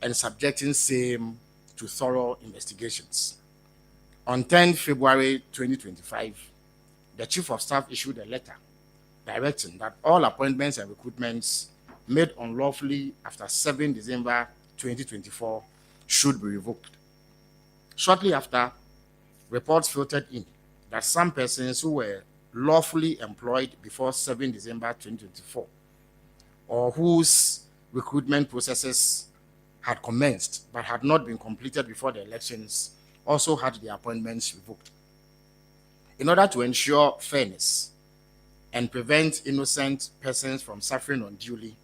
and subjecting same to thorough investigations. On 10 February 2025, the Chief of Staff issued a letter directing that all appointments and recruitments made unlawfully after 7 December 2024 should be revoked. Shortly after, reports filtered in that some persons who were lawfully employed before 7 December 2024 or whose recruitment processes had commenced but had not been completed before the elections also had their appointments revoked. In order to ensure fairness and prevent innocent persons from suffering unduly,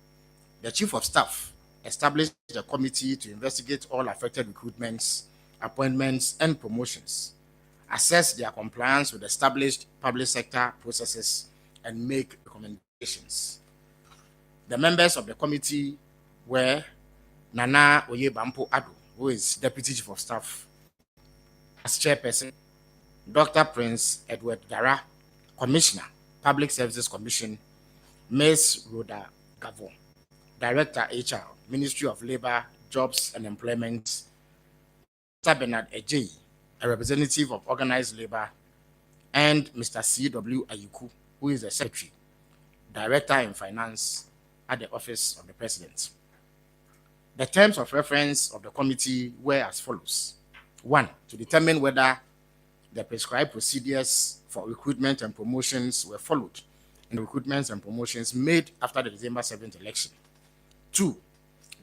the Chief of Staff established a committee to investigate all affected recruitments, appointments, and promotions, assess their compliance with established public sector processes, and make recommendations. The members of the committee were Nana Oyebampo Ado, who is Deputy Chief of Staff, as chairperson, Dr. Prince Edward Dara, Commissioner, Public Services Commission, Ms. Rhoda Gavon, Director HR, Ministry of Labor, Jobs and Employment, Mr. Bernard Ejei, a representative of organized labor, and Mr. C.W. Ayuku, who is the Secretary, Director in Finance at the Office of the President. The terms of reference of the committee were as follows. 1. To determine whether the prescribed procedures for recruitment and promotions were followed in the recruitments and promotions made after the December 7th election. 2.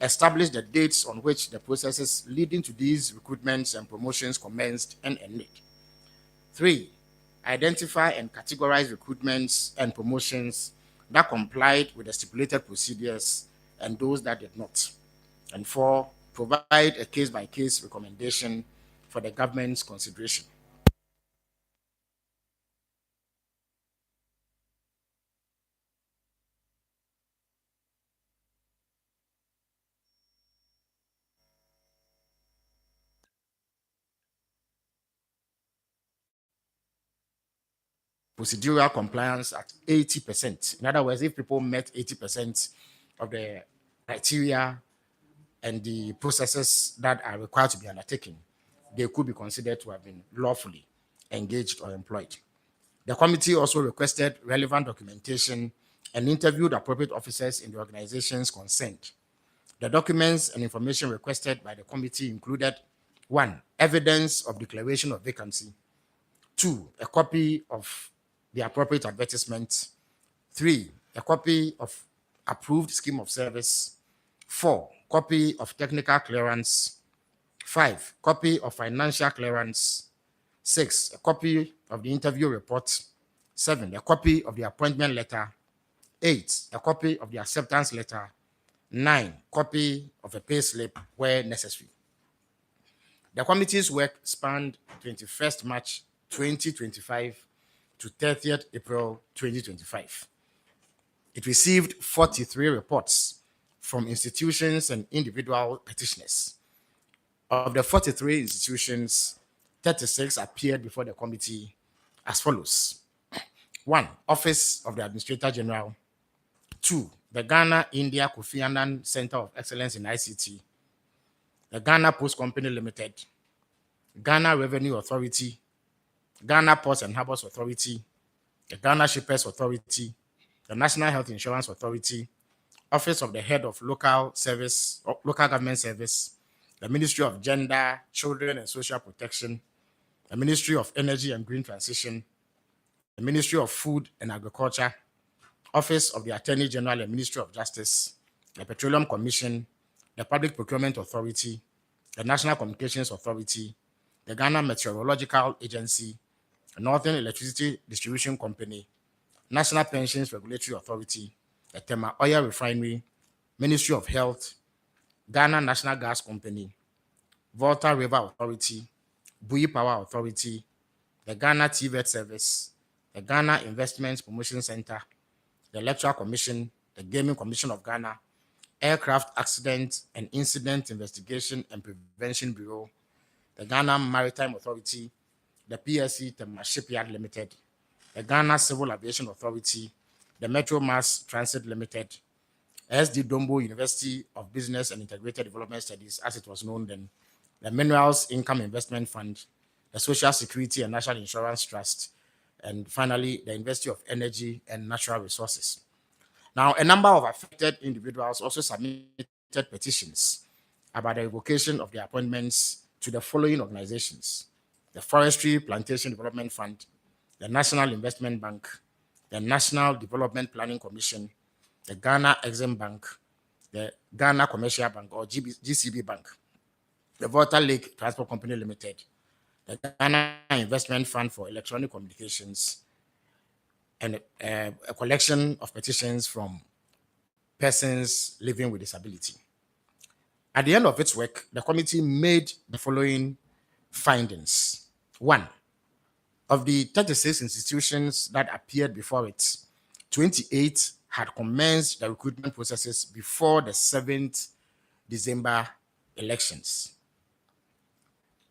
Establish the dates on which the processes leading to these recruitments and promotions commenced and ended. 3. Identify and categorize recruitments and promotions that complied with the stipulated procedures and those that did not. And 4. Provide a case-by-case recommendation for the government's consideration. Procedural compliance at 80%. In other words, if people met 80% of the criteria and the processes that are required to be undertaken, they could be considered to have been lawfully engaged or employed. The committee also requested relevant documentation and interviewed appropriate officers in the organizations concerned. The documents and information requested by the committee included 1. Evidence of declaration of vacancy. 2. A copy of the appropriate advertisement. 3. A copy of approved scheme of service. 4. Copy of technical clearance. 5. Copy of financial clearance. 6. A copy of the interview report. 7. A copy of the appointment letter. 8. A copy of the acceptance letter. 9. Copy of a pay slip where necessary. The committee's work spanned 21st March 2025 to 30th April 2025. It received 43 reports from institutions and individual petitioners. Of the 43 institutions, 36 appeared before the committee as follows. 1. Office of the Administrator General. 2. The Ghana India Kofi Annan Center of Excellence in ICT. The Ghana Post Company Limited. Ghana Revenue Authority. Ghana Ports and Harbors Authority, the Ghana Shippers Authority, the National Health Insurance Authority, Office of the Head of Local Government Service, the Ministry of Gender, Children and Social Protection, the Ministry of Energy and Green Transition, the Ministry of Food and Agriculture, Office of the Attorney General and Ministry of Justice, the Petroleum Commission, the Public Procurement Authority, the National Communications Authority, the Ghana Meteorological Agency, the Northern Electricity Distribution Company, National Pensions Regulatory Authority, the Tema Oil Refinery, Ministry of Health, Ghana National Gas Company, Volta River Authority, Bui Power Authority, the Ghana TVET Service, the Ghana Investments Promotion Center, the Electoral Commission, the Gaming Commission of Ghana, Aircraft Accident and Incident Investigation and Prevention Bureau, the Ghana Maritime Authority, the PSC Tema Shipyard Limited, the Ghana Civil Aviation Authority, the Metro Mass Transit Limited, SD Dombo University of Business and Integrated Development Studies, as it was known then, the Minerals Income Investment Fund, the Social Security and National Insurance Trust, and finally, the University of Energy and Natural Resources. Now, a number of affected individuals also submitted petitions about the revocation of their appointments to the following organizations: the Forestry Plantation Development Fund, the National Investment Bank, the National Development Planning Commission, the Ghana Exim Bank, the Ghana Commercial Bank or GCB Bank, the Volta Lake Transport Company Limited, the Ghana Investment Fund for Electronic Communications, and a collection of petitions from persons living with disability. At the end of its work, the committee made the following findings. One, of the 36 institutions that appeared before it, 28 had commenced the recruitment processes before the 7th December elections.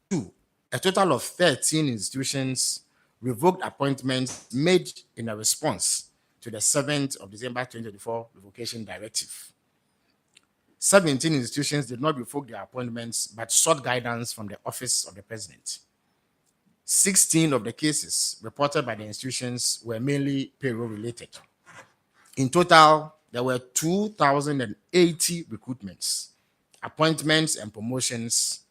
Two, a total of 13 institutions revoked appointments made in a response to the 7th of December 2024 revocation directive. 17 institutions did not revoke their appointments but sought guidance from the Office of the President. 16 of the cases reported by the institutions were mainly payroll related. In total, there were 2,080 recruitments, appointments, and promotions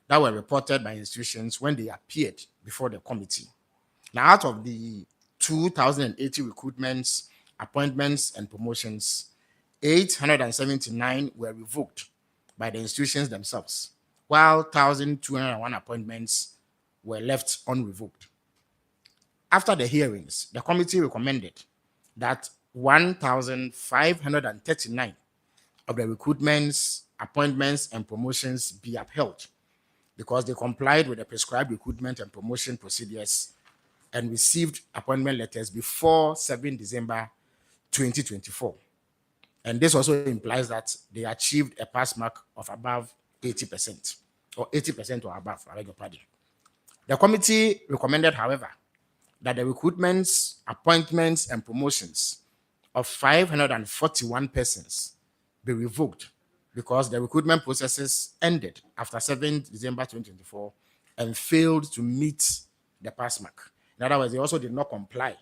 that were reported by institutions when they appeared before the committee. Now, out of the 2,080 recruitments, appointments, and promotions, 879 were revoked by the institutions themselves, while 1,201 appointments were left unrevoked. After the hearings, the committee recommended that 1,539 of the recruitments, appointments, and promotions be upheld because they complied with the prescribed recruitment and promotion procedures and received appointment letters before 7 December 2024. And this also implies that they achieved a pass mark of above 80% or 80% or above. I beg your pardon. The committee recommended, however, that the recruitments, appointments, and promotions of 541 persons be revoked because the recruitment processes ended after 7 December 2024 and failed to meet the pass mark. In other words, they also did not comply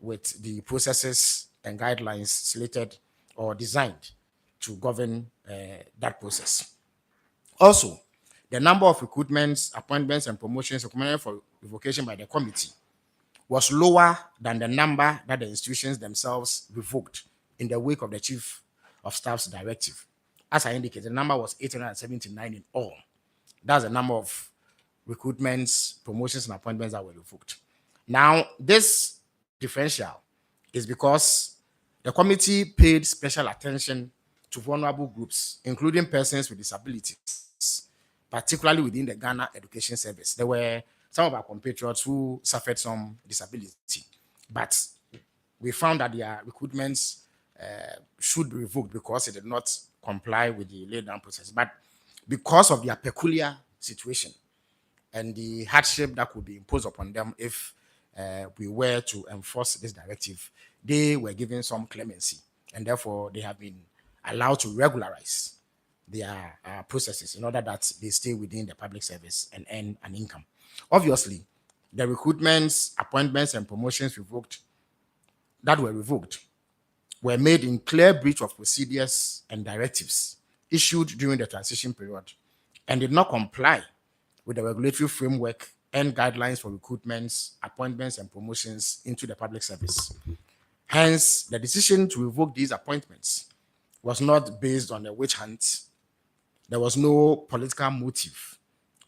with the processes and guidelines slated or designed to govern that process. Also, the number of recruitments, appointments, and promotions recommended for revocation by the committee was lower than the number that the institutions themselves revoked in the wake of the Chief of Staff's directive. As I indicated, the number was 879 in all. That's the number of recruitments, promotions, and appointments that were revoked. Now, this differential is because the committee paid special attention to vulnerable groups, including persons with disabilities, particularly within the Ghana Education Service. There were some of our compatriots who suffered some disability, but we found that their recruitments should be revoked because it did not comply with the laid down process. But because of their peculiar situation and the hardship that could be imposed upon them if we were to enforce this directive, they were given some clemency, and therefore they have been allowed to regularize their processes in order that they stay within the public service and earn an income. Obviously, the recruitments, appointments, and promotions that were revoked were made in clear breach of procedures and directives issued during the transition period and did not comply with the regulatory framework and guidelines for recruitments, appointments, and promotions into the public service. Hence, the decision to revoke these appointments was not based on a witch hunt. There was no political motive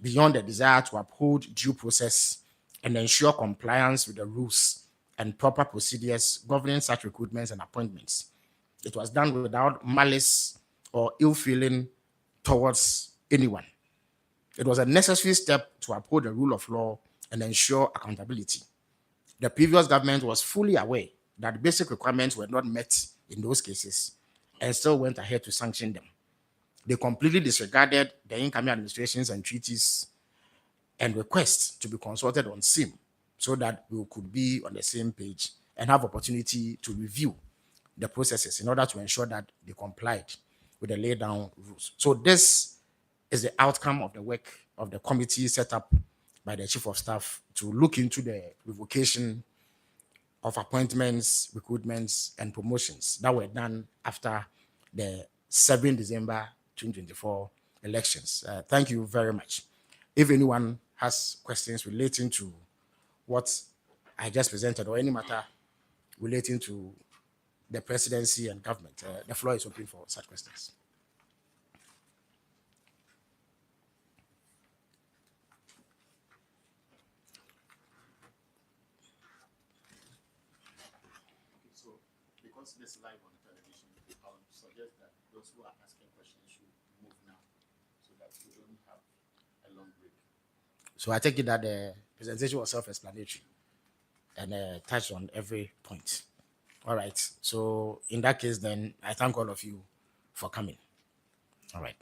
beyond the desire to uphold due process and ensure compliance with the rules and proper procedures governing such recruitments and appointments. It was done without malice or ill feeling towards anyone. It was a necessary step to uphold the rule of law and ensure accountability. The previous government was fully aware that basic requirements were not met in those cases and still went ahead to sanction them. They completely disregarded the incoming administrations and treaties and requests to be consulted on SIM so that we could be on the same page and have opportunity to review the processes in order to ensure that they complied with the laid down rules. So this is the outcome of the work of the committee set up by the chief of staff to look into the revocation of appointments, recruitments, and promotions that were done after the 7 December 2024 elections. Thank you very much. If anyone has questions relating to what I just presented or any matter relating to the presidency and government, the floor is open for such questions. So, because this is live on television, I'll suggest that those who are asking questions should move now so that we don't have a long break. So I take it that the presentation was self-explanatory and touched on every point. All right. So in that case, then I thank all of you for coming. All right.